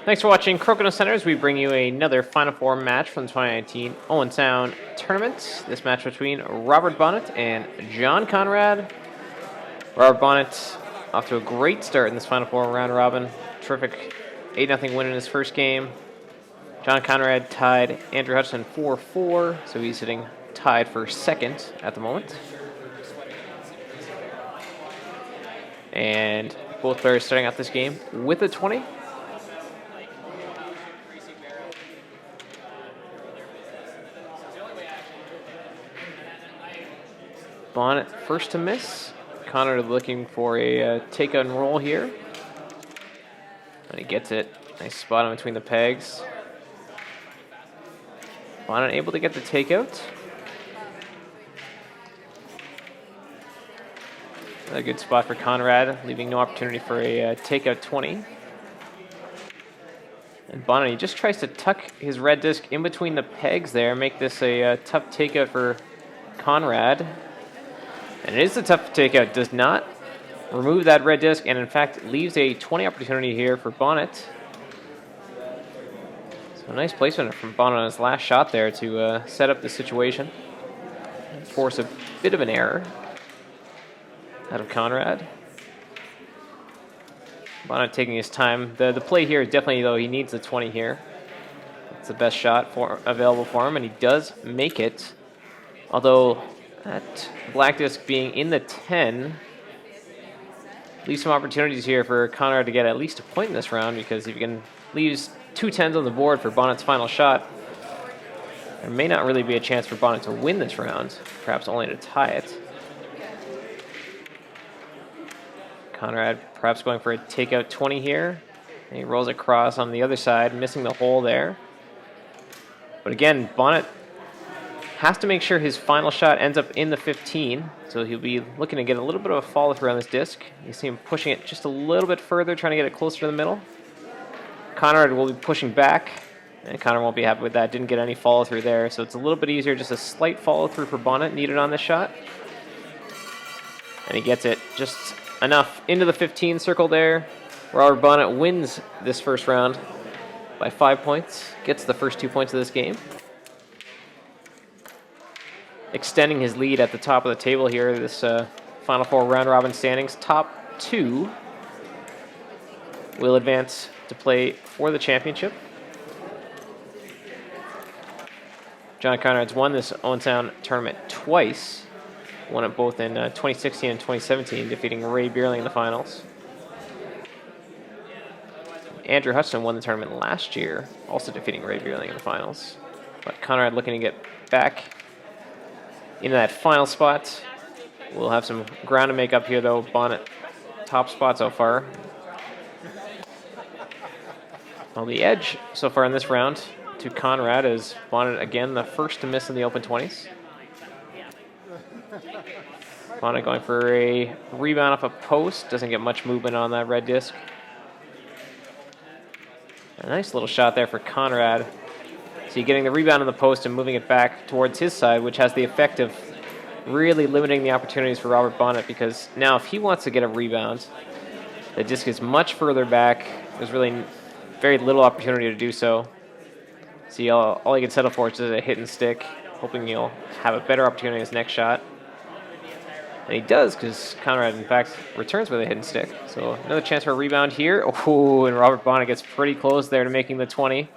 Thanks for watching Crokinole Centers. We bring you another Final Four match from the 2019 Owen Sound tournament. This match between Robert Bonnett and John Conrad. Robert Bonnett off to a great start in this Final Four round robin. Terrific 8-0 win in his first game. John Conrad tied Andrew Hutchison 4-4, so he's sitting tied for second at the moment. And both players starting out this game with a 20. Bonnett first to miss. Conrad looking for a takeout and roll here. And he gets it. Nice spot in between the pegs. Bonnett able to get the takeout. Another good spot for Conrad, leaving no opportunity for a takeout 20. And Bonnett, he just tries to tuck his red disc in between the pegs there, make this a tough takeout for Conrad. And it is a tough takeout. Does not remove that red disc, and in fact leaves a 20 opportunity here for Bonnett. So nice placement from Bonnett on his last shot there to set up the situation. Force a bit of an error out of Conrad. Bonnett taking his time. The play here is definitely, though, he needs the 20 here. It's the best shot available for him, and he does make it. Although that black disc being in the 10 leaves some opportunities here for Conrad to get at least a point in this round, because if you can leave 2 10s on the board for Bonnett's final shot, there may not really be a chance for Bonnett to win this round, perhaps only to tie it. Conrad perhaps going for a takeout 20 here. And he rolls across on the other side, missing the hole there. But again, Bonnett has to make sure his final shot ends up in the 15, so he'll be looking to get a little bit of a follow through on this disc. You see him pushing it just a little bit further, trying to get it closer to the middle. Conrad will be pushing back, and Conrad won't be happy with that. Didn't get any follow through there, so it's a little bit easier, just a slight follow through for Bonnett needed on this shot. And he gets it just enough into the 15 circle there. Robert Bonnett wins this first round by 5 points, gets the first 2 points of this game, extending his lead at the top of the table here. This Final Four round robin standings, top 2 will advance to play for the championship. John Conrad's won this Owen Sound tournament twice. Won it both in 2016 and 2017, defeating Ray Bierling in the finals. Andrew Hutchison won the tournament last year, also defeating Ray Bierling in the finals. But Conrad looking to get back into that final spot. We'll have some ground to make up here, though. Bonnett top spot so far. Well, the edge so far in this round to Conrad is Bonnett again the first to miss in the open 20s. Bonnett going for a rebound off a post. Doesn't get much movement on that red disc. A nice little shot there for Conrad. So getting the rebound on the post and moving it back towards his side, which has the effect of really limiting the opportunities for Robert Bonnett, because now if he wants to get a rebound, the disc is much further back. There's really very little opportunity to do so. See, all he can settle for is just a hit and stick, hoping he'll have a better opportunity in his next shot. And he does, because Conrad, in fact, returns with a hit and stick. So another chance for a rebound here. Oh, and Robert Bonnett gets pretty close there to making the 20.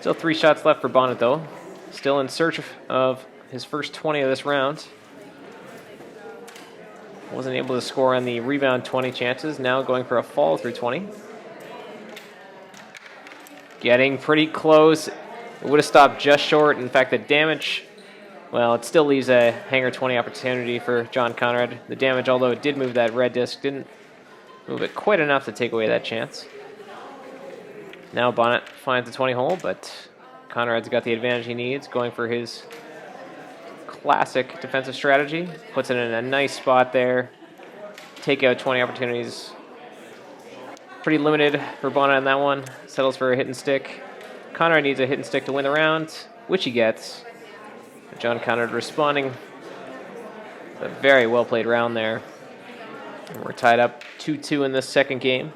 Still 3 shots left for Bonnett, though. Still in search of his first 20 of this round. Wasn't able to score on the rebound 20 chances. Now going for a follow through 20. Getting pretty close. It would have stopped just short. In fact, the damage, well, it still leaves a hanger 20 opportunity for John Conrad. The damage, although it did move that red disc, didn't move it quite enough to take away that chance. Now Bonnett finds the 20 hole, but Conrad's got the advantage he needs, going for his classic defensive strategy. Puts it in a nice spot there. Take out 20 opportunities. Pretty limited for Bonnett on that one. Settles for a hit and stick. Conrad needs a hit and stick to win the round, which he gets. John Conrad responding. A very well played round there. And we're tied up 2-2 in this second game.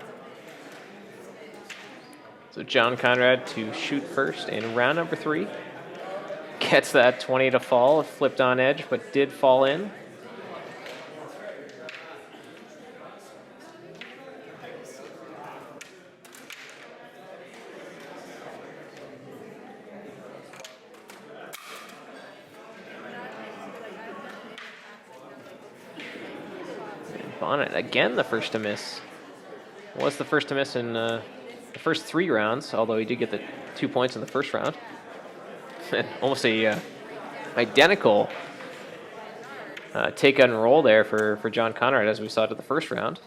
So John Conrad to shoot first in round number 3. Gets that 20 to fall, flipped on edge, but did fall in. Bonnett again the first to miss. Was the first to miss in the first 3 rounds, although he did get the 2 points in the first round. Almost a identical take and roll there for John Conrad as we saw to the first round.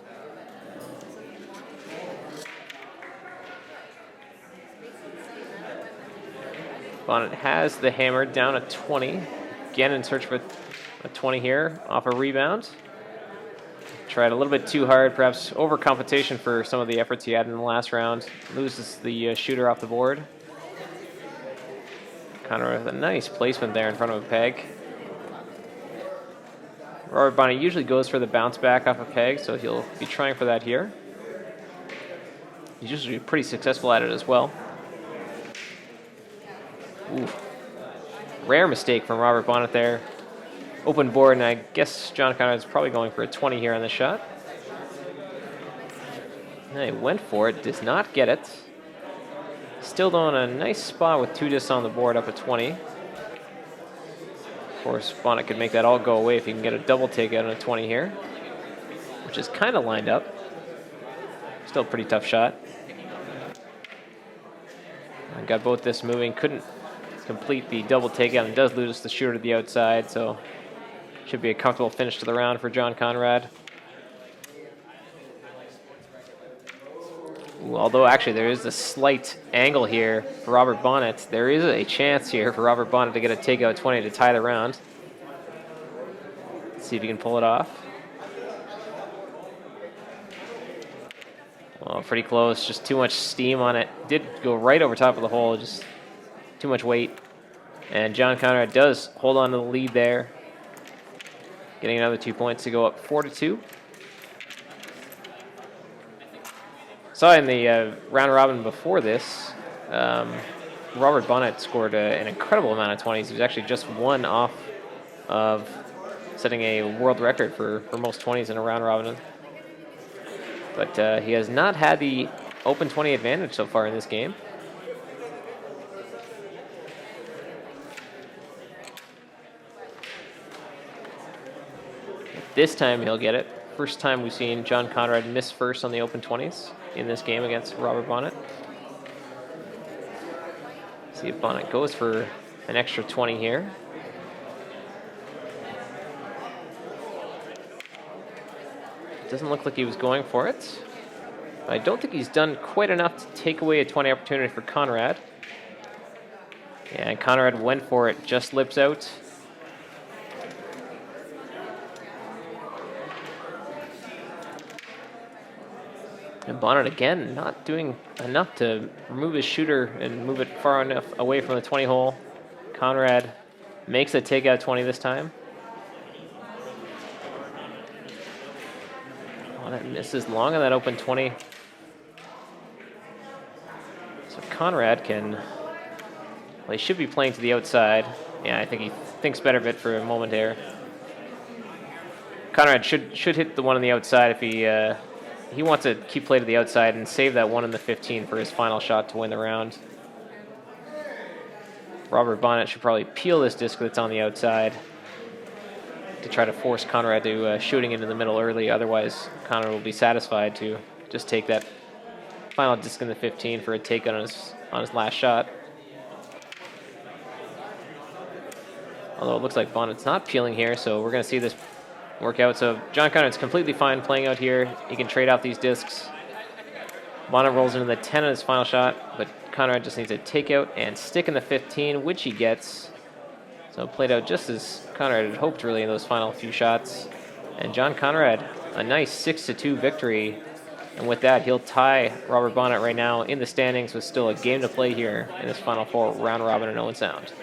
Bonnett has the hammer down at 20. Again in search of a 20 here off a rebound. Tried a little bit too hard, perhaps over compensation for some of the efforts he had in the last round. Loses the shooter off the board. Conrad with a nice placement there in front of a peg. Robert Bonnett usually goes for the bounce back off a peg, so he'll be trying for that here. He's usually pretty successful at it as well. Ooh. Rare mistake from Robert Bonnett there. Open board, and I guess John Conrad's probably going for a 20 here on the shot. And he went for it, does not get it. Still doing a nice spot with 2 discs on the board up at 20. Of course, Bonnett could make that all go away if he can get a double takeout on a 20 here, which is kind of lined up. Still a pretty tough shot. I got both discs moving, couldn't complete the double takeout, and does lose the shooter to the outside, so should be a comfortable finish to the round for John Conrad. Ooh, although actually there is a slight angle here for Robert Bonnett. There is a chance here for Robert Bonnett to get a takeout 20 to tie the round. Let's see if he can pull it off. Well, pretty close, just too much steam on it. Did go right over top of the hole, just too much weight. And John Conrad does hold on to the lead there, getting another 2 points to go up 4-2. Saw in the round robin before this, Robert Bonnett scored an incredible amount of 20s. He was actually just one off of setting a world record for most 20s in a round robin. But he has not had the open 20 advantage so far in this game. This time he'll get it. First time we've seen John Conrad miss first on the open 20s in this game against Robert Bonnett. See if Bonnett goes for an extra 20 here. Doesn't look like he was going for it. I don't think he's done quite enough to take away a 20 opportunity for Conrad. Yeah, and Conrad went for it, just lips out. And Bonnett again not doing enough to remove his shooter and move it far enough away from the 20 hole. Conrad makes a takeout 20 this time. Bonnett misses long on that open 20. So Conrad can, well, he should be playing to the outside. Yeah, I think he thinks better of it for a moment here. Conrad should hit the one on the outside if he wants to keep play to the outside and save that one in the 15 for his final shot to win the round. Robert Bonnett should probably peel this disc that's on the outside to try to force Conrad to shooting into the middle early. Otherwise, Conrad will be satisfied to just take that final disc in the 15 for a take on his last shot. Although it looks like Bonnett's not peeling here, so we're going to see this work out. So John Conrad's completely fine playing out here. He can trade out these discs. Bonnett rolls into the 10 on his final shot, but Conrad just needs a takeout and stick in the 15, which he gets. So it played out just as Conrad had hoped, really, in those final few shots. And John Conrad, a nice 6-2 victory. And with that, he'll tie Robert Bonnett right now in the standings with still a game to play here in this Final Four round robin in Owen Sound.